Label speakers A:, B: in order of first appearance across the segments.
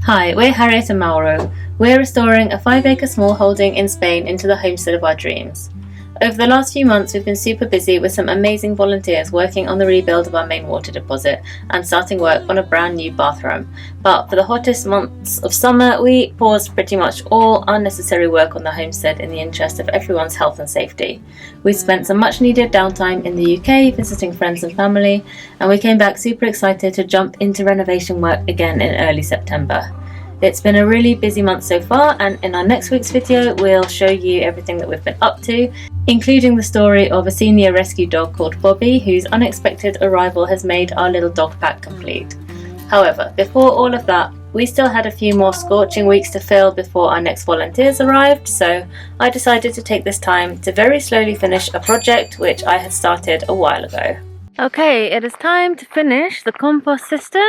A: Hi, we're Harriet and Mauro. We're restoring a 5-acre smallholding in Spain into the homestead of our dreams. Over the last few months, we've been super busy with some amazing volunteers working on the rebuild of our main water deposit and starting work on a brand new bathroom. But for the hottest months of summer, we paused pretty much all unnecessary work on the homestead in the interest of everyone's health and safety. We spent some much needed downtime in the UK visiting friends and family, and we came back super excited to jump into renovation work again in early September. It's been a really busy month so far, and in our next week's video we'll show you everything that we've been up to, including the story of a senior rescue dog called Bobby, whose unexpected arrival has made our little dog pack complete. However, before all of that, we still had a few more scorching weeks to fill before our next volunteers arrived, so I decided to take this time to very slowly finish a project which I had started a while ago. Okay, it is time to finish the compost system.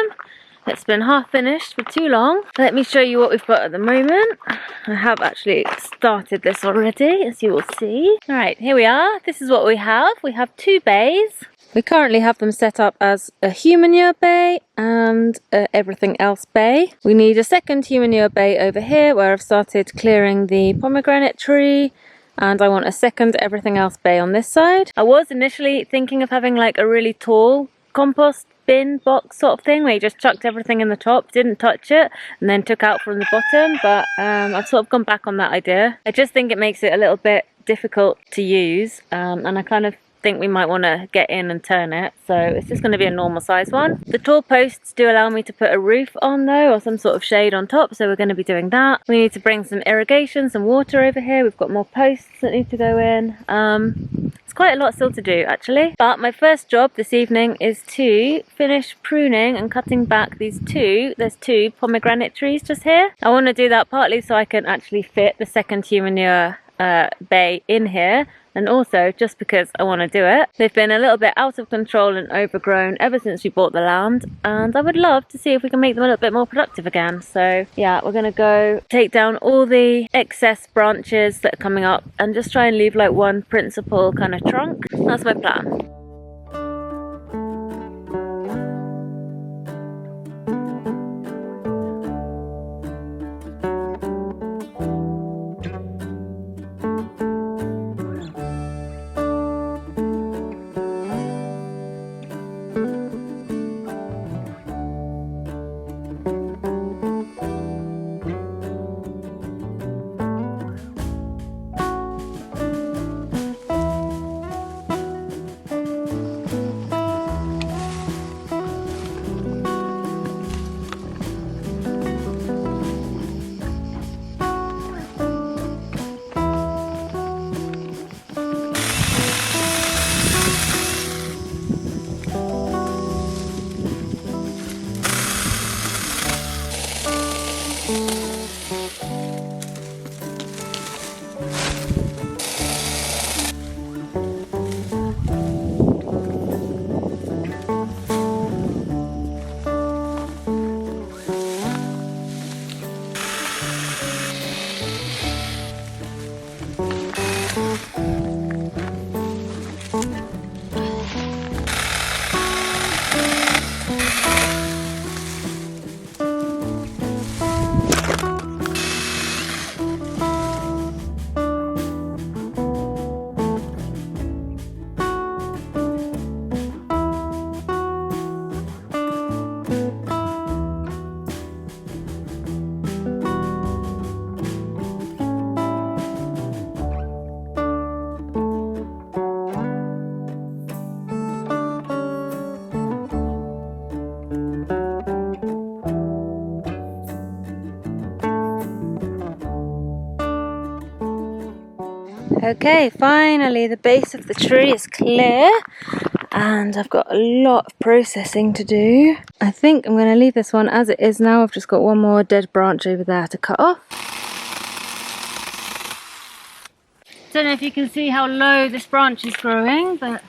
A: It's been half finished for too long. Let me show you what we've got at the moment. I have actually started this already, as you will see. Alright, here we are. This is what we have. We have 2 bays. We currently have them set up as a human manure bay and everything else bay. We need a second human manure bay over here where I've started clearing the pomegranate tree, and I want a second everything else bay on this side. I was initially thinking of having like a really tall compost bin box sort of thing where you just chucked everything in the top, didn't touch it, and then took out from the bottom, but I've sort of gone back on that idea. I just think it makes it a little bit difficult to use, and I kind of think we might want to get in and turn it, so it's just going to be a normal size one. The tall posts do allow me to put a roof on though, or some sort of shade on top, so we're going to be doing that. We need to bring some irrigation, some water over here. We've got more posts that need to go in. It's quite a lot still to do actually, but my first job this evening is to finish pruning and cutting back there's 2 pomegranate trees just here. I want to do that partly so I can actually fit the second human manure bay in here, and also just because I want to do it. They've been a little bit out of control and overgrown ever since we bought the land, and I would love to see if we can make them a little bit more productive again. So yeah, we're gonna go take down all the excess branches that are coming up and just try and leave like one principal kind of trunk. That's my plan. Okay, finally the base of the tree is clear and I've got a lot of processing to do. I think I'm going to leave this one as it is now. I've just got one more dead branch over there to cut off. Don't know if you can see how low this branch is growing, but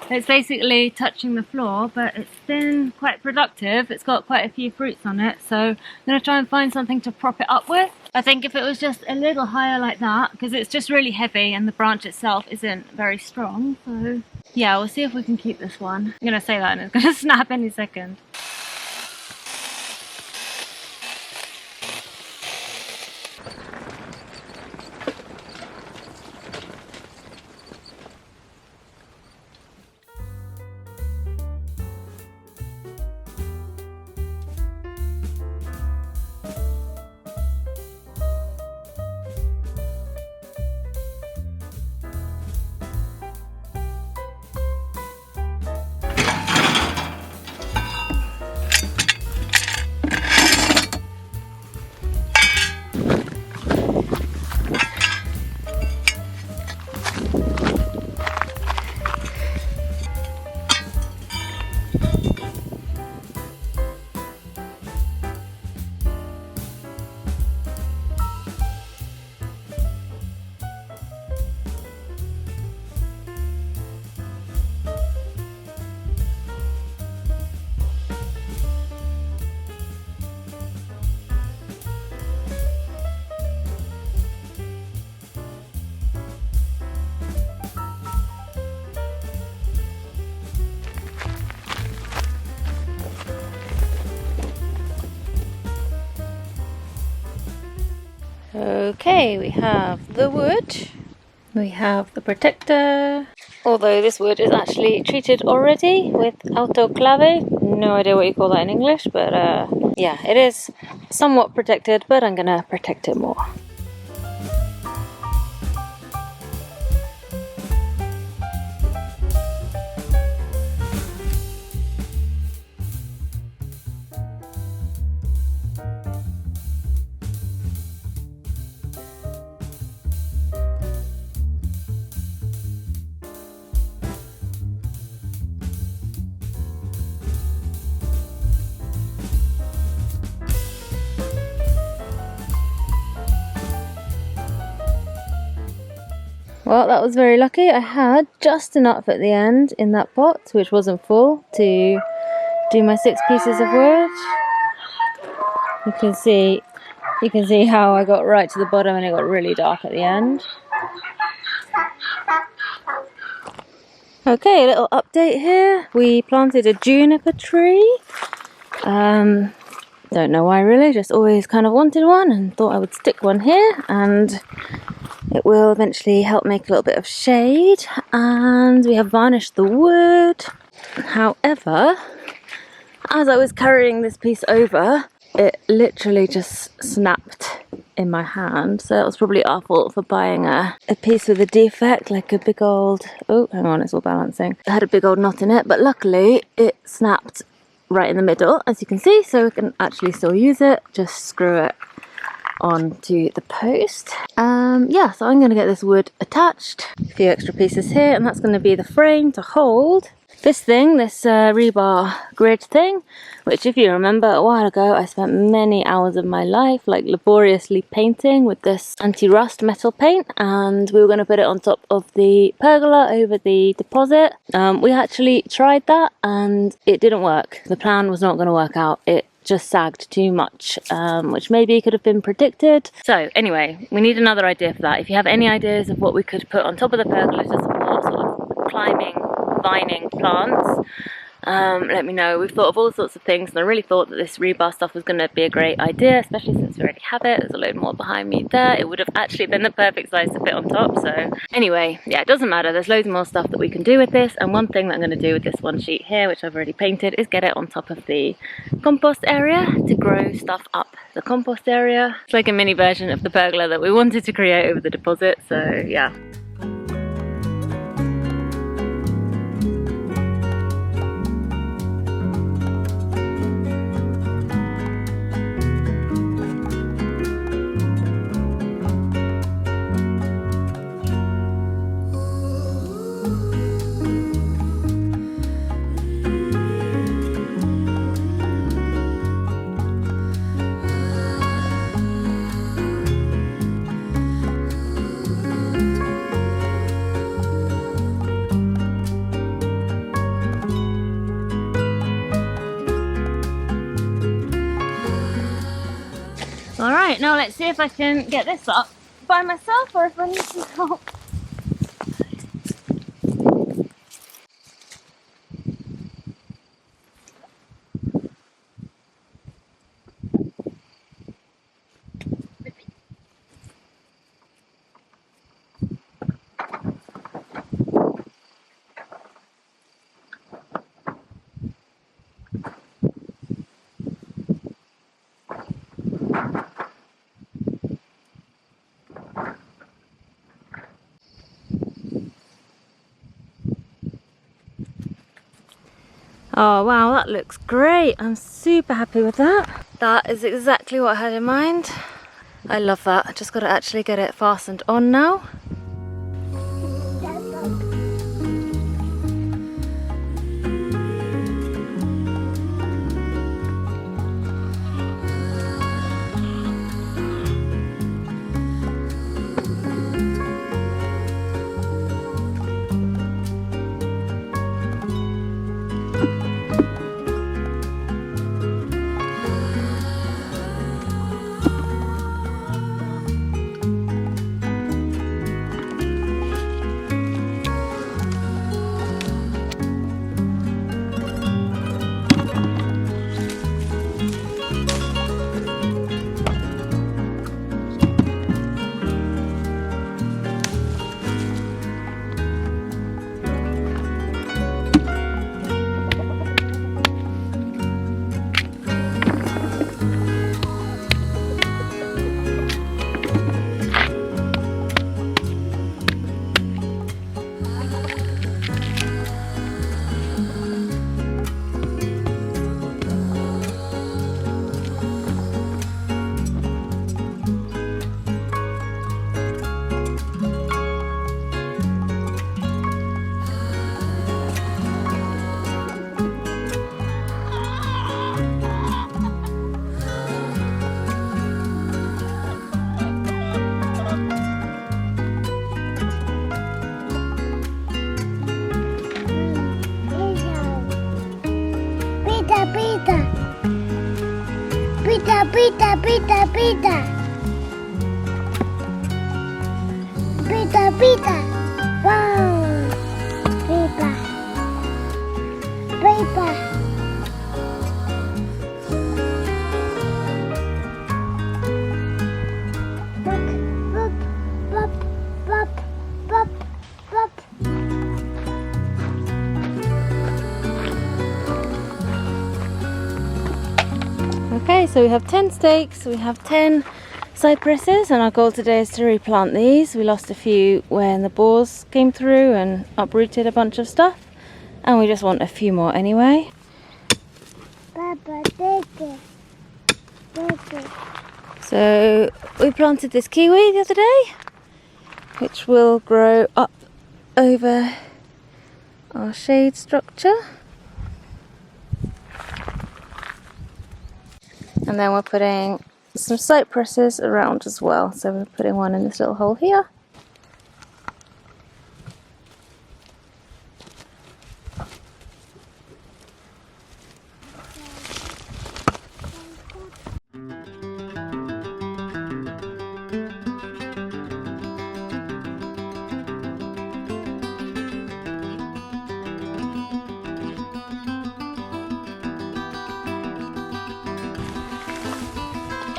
A: it's basically touching the floor, but it's been quite productive. It's got quite a few fruits on it, so I'm going to try and find something to prop it up with. I think if it was just a little higher like that, because it's just really heavy and the branch itself isn't very strong, so yeah, we'll see if we can keep this one. I'm going to say that and it's going to snap any second. Okay, we have the wood, we have the protector, although this wood is actually treated already with autoclave. No idea what you call that in English, but yeah, it is somewhat protected, but I'm gonna protect it more. Well, that was very lucky. I had just enough at the end in that pot, which wasn't full, to do my 6 pieces of wood. You can see how I got right to the bottom and it got really dark at the end. Okay, a little update here. We planted a juniper tree. Don't know why really, just always kind of wanted one and thought I would stick one here, and it will eventually help make a little bit of shade. And we have varnished the wood. However, as I was carrying this piece over, it literally just snapped in my hand. So that was probably our fault for buying a piece with a defect, like a big old, oh hang on, it's all balancing. It had a big old knot in it, but luckily it snapped right in the middle, as you can see, so we can actually still use it. Just screw it onto the post. Yeah, so I'm going to get this wood attached, a few extra pieces here, and that's going to be the frame to hold this thing, this rebar grid thing, which if you remember a while ago I spent many hours of my life like laboriously painting with this anti-rust metal paint, and we were going to put it on top of the pergola over the deposit. We actually tried that and it didn't work. The plan was not going to work out. It just sagged too much, which maybe could have been predicted. So anyway, we need another idea for that. If you have any ideas of what we could put on top of the pergola to support sort of climbing, vining plants, let me know. We've thought of all sorts of things, and I really thought that this rebar stuff was going to be a great idea, especially since we already have it. There's a load more behind me there. It would have actually been the perfect size to fit on top. So anyway, yeah, it doesn't matter. There's loads more stuff that we can do with this, and one thing that I'm going to do with this one sheet here, which I've already painted, is get it on top of the compost area to grow stuff up the compost area. It's like a mini version of the pergola that we wanted to create over the deposit, so yeah. Alright, now let's see if I can get this up by myself or if I need some help. Oh wow, that looks great. I'm super happy with that. That is exactly what I had in mind. I love that. I just got to actually get it fastened on now.
B: Pita, pita, pita, pita. Pita, pita. Wow. Pita. Pita. Look, look, pop, pop, pop, pop.
A: Okay, so we have 10 stakes, we have 10 cypresses, and our goal today is to replant these. We lost a few when the boars came through and uprooted a bunch of stuff, and we just want a few more anyway.
B: Papa, take it. Take it.
A: So we planted this kiwi the other day, which will grow up over our shade structure. And then we're putting some cypresses around as well. So we're putting one in this little hole here.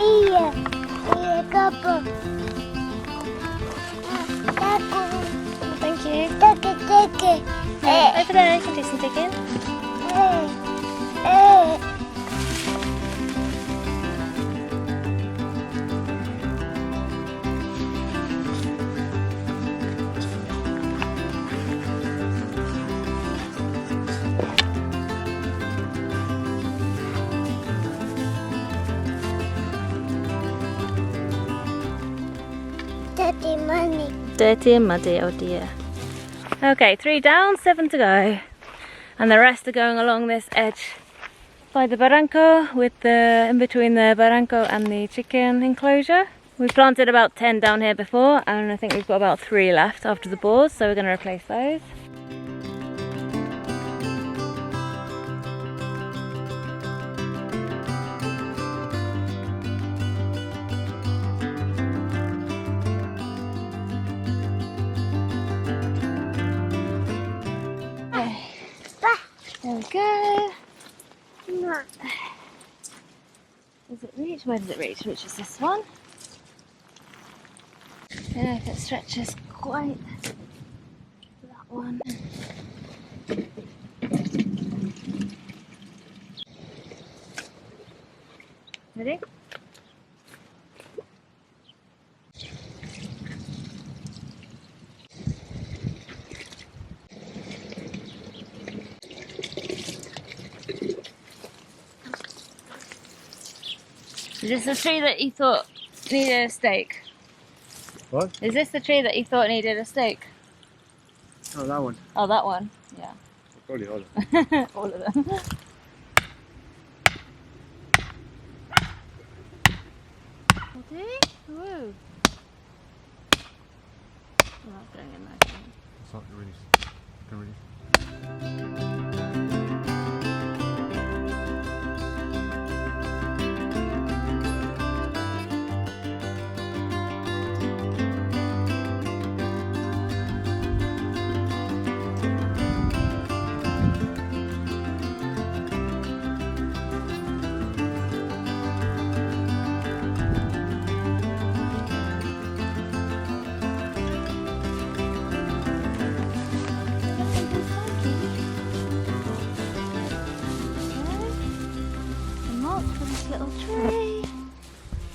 B: Iya, couple.
A: Thank you.
B: Take it.
A: Over there, you can do some digging.
B: Dirty money.
A: Dirty and muddy, oh dear. Okay, 3 down, 7 to go. And the rest are going along this edge by the barranco, with the in between the barranco and the chicken enclosure. We planted about 10 down here before, and I think we've got about 3 left after the boars, so we're going to replace those. There we go.
B: No.
A: Does it reach? Where does it reach? Which is this one? I don't know if it stretches quite that one. Ready? Is this the tree that you thought needed a stake?
C: What?
A: Is this the tree that you thought needed a stake?
C: Oh, that one.
A: Oh, that one? Yeah.
C: Probably all of them.
A: All of them. Ready? Woo! Oh, that's going in there.
C: It's not really. Can really.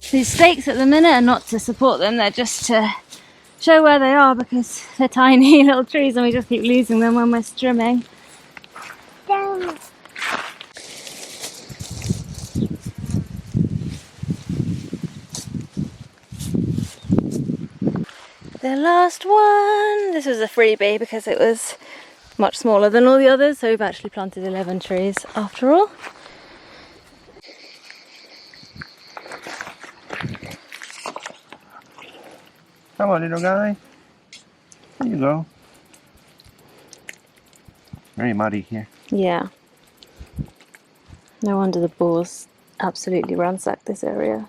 A: These stakes at the minute are not to support them, they're just to show where they are, because they're tiny little trees and we just keep losing them when we're trimming.
B: Down.
A: The last one! This was a freebie because it was much smaller than all the others, so we've actually planted 11 trees after all.
C: Come on, little guy. There you go. Very muddy here.
A: Yeah. No wonder the boars absolutely ransacked this area.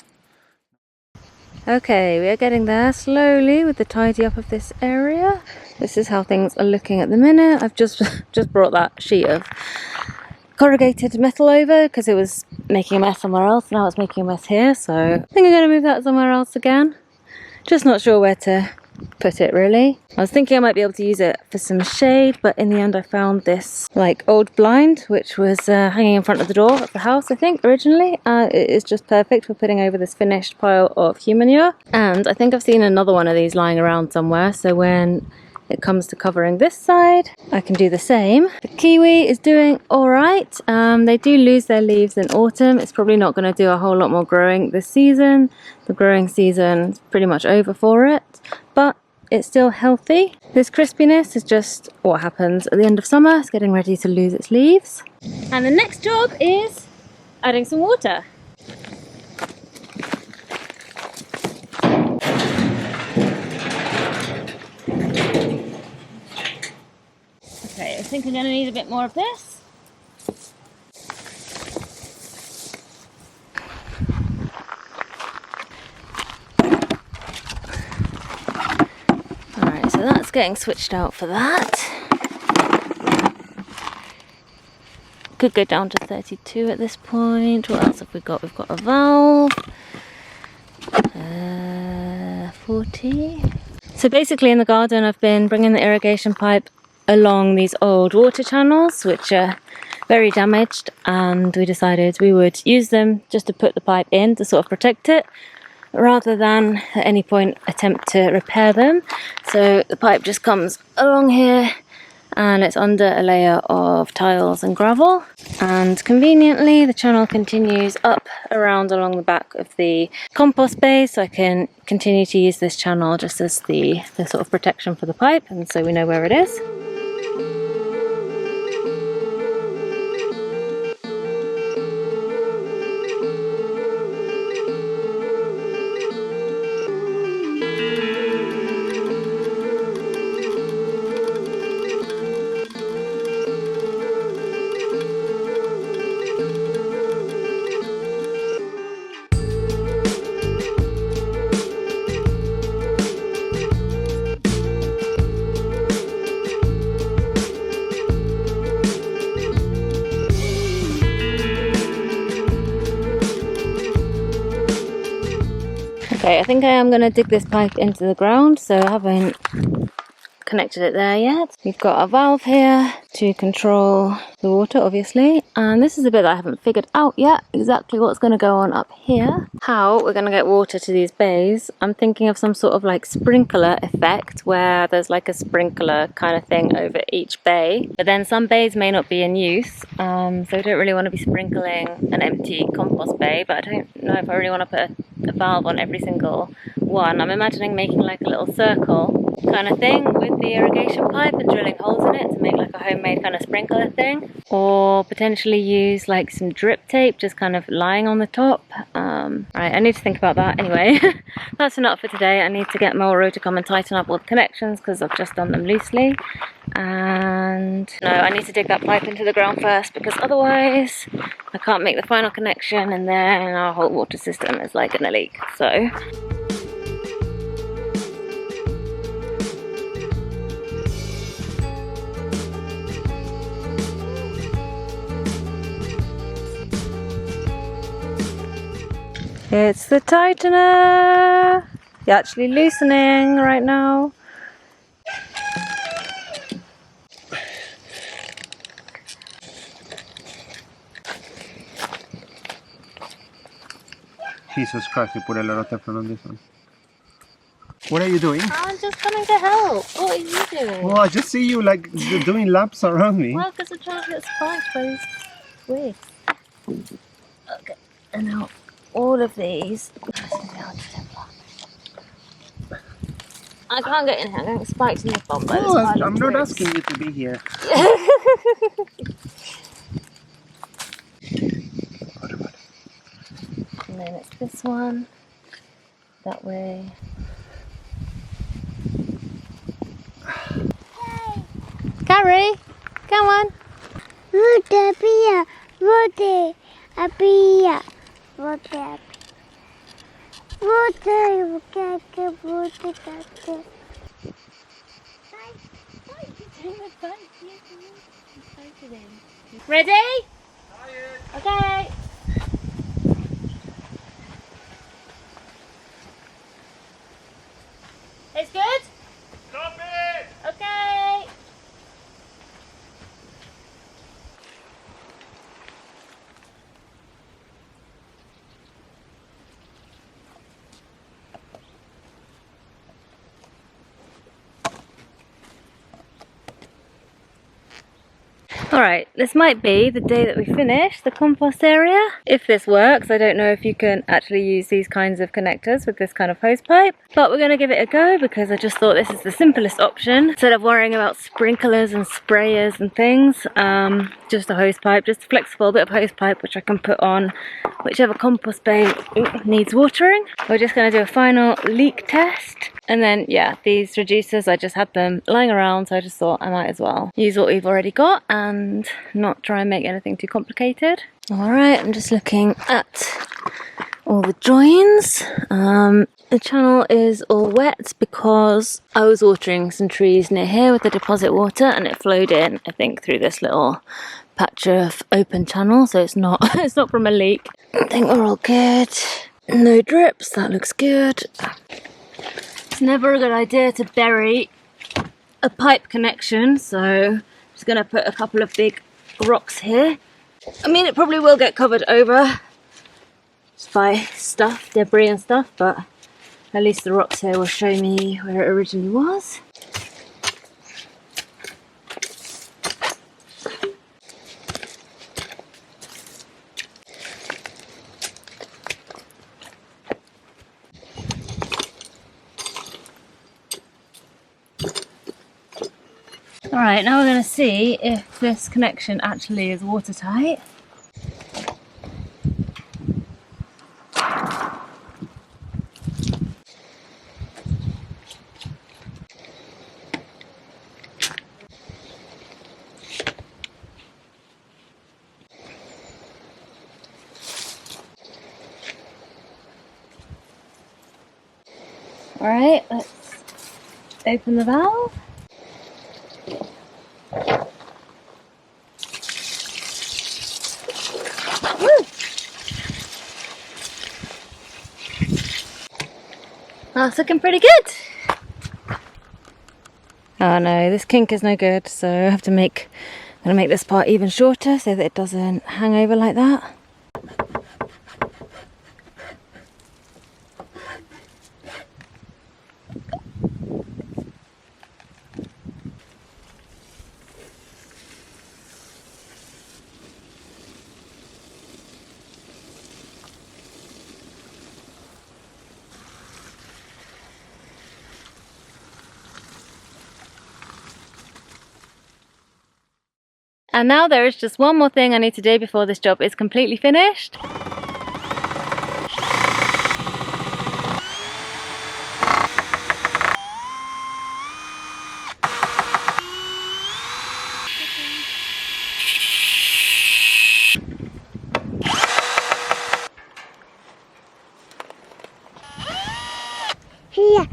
A: Okay, we are getting there slowly with the tidy up of this area. This is how things are looking at the minute. I've just brought that sheet of corrugated metal over because it was making a mess somewhere else. Now it's making a mess here, so I think I'm going to move that somewhere else again. Just not sure where to put it really. I was thinking I might be able to use it for some shade, but in the end I found this like old blind which was hanging in front of the door of the house, I think originally. It is just perfect for putting over this finished pile of human manure, and I think I've seen another one of these lying around somewhere, so when it comes to covering this side I can do the same. The kiwi is doing alright. They do lose their leaves in autumn. It's probably not going to do a whole lot more growing this season. The growing season is pretty much over for it, but it's still healthy. This crispiness is just what happens at the end of summer. It's getting ready to lose its leaves. And the next job is adding some water. Okay, I think I'm going to need a bit more of this. Alright, so that's getting switched out for that. Could go down to 32 at this point. What else have we got? We've got a valve. 40. So basically in the garden I've been bringing the irrigation pipe along these old water channels which are very damaged, and we decided we would use them just to put the pipe in to sort of protect it rather than at any point attempt to repair them. So the pipe just comes along here and it's under a layer of tiles and gravel, and conveniently the channel continues up around along the back of the compost bay, so I can continue to use this channel just as the sort of protection for the pipe, and so we know where it is. Okay, I think I am going to dig this pipe into the ground, so I haven't connected it there yet. We've got a valve here to control the water, obviously, and this is a bit that I haven't figured out yet, exactly what's going to go on up here. How we're going to get water to these bays. I'm thinking of some sort of like sprinkler effect where there's like a sprinkler kind of thing over each bay, but then some bays may not be in use, so I don't really want to be sprinkling an empty compost bay, but I don't know if I really want to put a valve on every single one. I'm imagining making like a little circle kind of thing with the irrigation pipe and drilling holes in it to make like a homemade kind of sprinkler thing, or potentially use like some drip tape just kind of lying on the top. Right, I need to think about that. Anyway, that's enough for today. I need to get Mauro to come and tighten up all the connections because I've just done them loosely, and no, I need to dig that pipe into the ground first because otherwise I can't make the final connection and then our whole water system is like gonna leak. So it's the tightener. You're actually loosening right now.
C: Jesus Christ, you put a lot of effort on this one. What are you doing?
A: I'm just coming to help. What are you doing?
C: Oh, I just see you like doing laps around me.
A: Well, because I'm trying to get spiked by these twigs. Okay, and now all of these. I can't get in here. I'm getting spiked in the bum by this pile of
C: I'm not
A: twigs.
C: asking you to be here.
A: And then it's this one, that way. Carrie, come on.
B: Water, beer, water, a beer. Water. Water.
A: Ready? Okay. It's good?
C: Stop it!
A: Okay. Alright, this might be the day that we finish the compost area. If this works, I don't know if you can actually use these kinds of connectors with this kind of hose pipe, but we're going to give it a go because I just thought this is the simplest option. Instead of worrying about sprinklers and sprayers and things, just a hose pipe, just a flexible bit of hose pipe which I can put on whichever compost bay needs watering. We're just going to do a final leak test. And then, yeah, these reducers, I just had them lying around, so I just thought I might as well use what we've already got and not try and make anything too complicated. Alright, I'm just looking at all the joins. The channel is all wet because I was watering some trees near here with the deposit water and it flowed in, I think, through this little patch of open channel, so it's not it's not from a leak. I think we're all good. No drips, that looks good. It's never a good idea to bury a pipe connection, so I'm just going to put a couple of big rocks here. I mean, it probably will get covered over just by stuff, debris and stuff, but at least the rocks here will show me where it originally was. Alright, now we're going to see if this connection actually is watertight. Alright, let's open the valve. That's looking pretty good. Oh no, this kink is no good, so I have to I'm gonna make this part even shorter so that it doesn't hang over like that. And now there is just one more thing I need to do before this job is completely finished.
B: Here.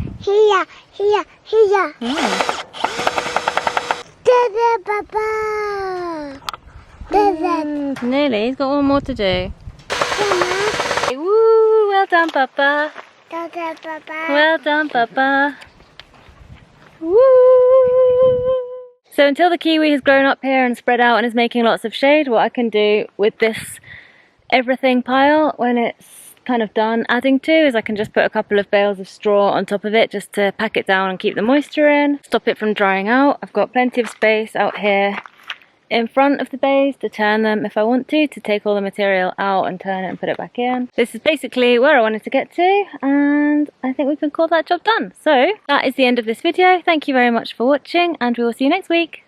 A: Oh.
B: Dada, Papa. Dada.
A: Nearly, he's got one more to do.
B: Mama.
A: Woo, well done, Papa.
B: Dada, Papa.
A: Well done, Papa. Woo! So until the kiwi has grown up here and spread out and is making lots of shade, what I can do with this everything pile when it's kind of done adding to is I can just put a couple of bales of straw on top of it just to pack it down and keep the moisture in, stop it from drying out. I've got plenty of space out here in front of the bays to turn them if I want to take all the material out and turn it and put it back in. This is basically where I wanted to get to, and I think we can call that job done. So that is the end of this video. Thank you very much for watching, and we will see you next week.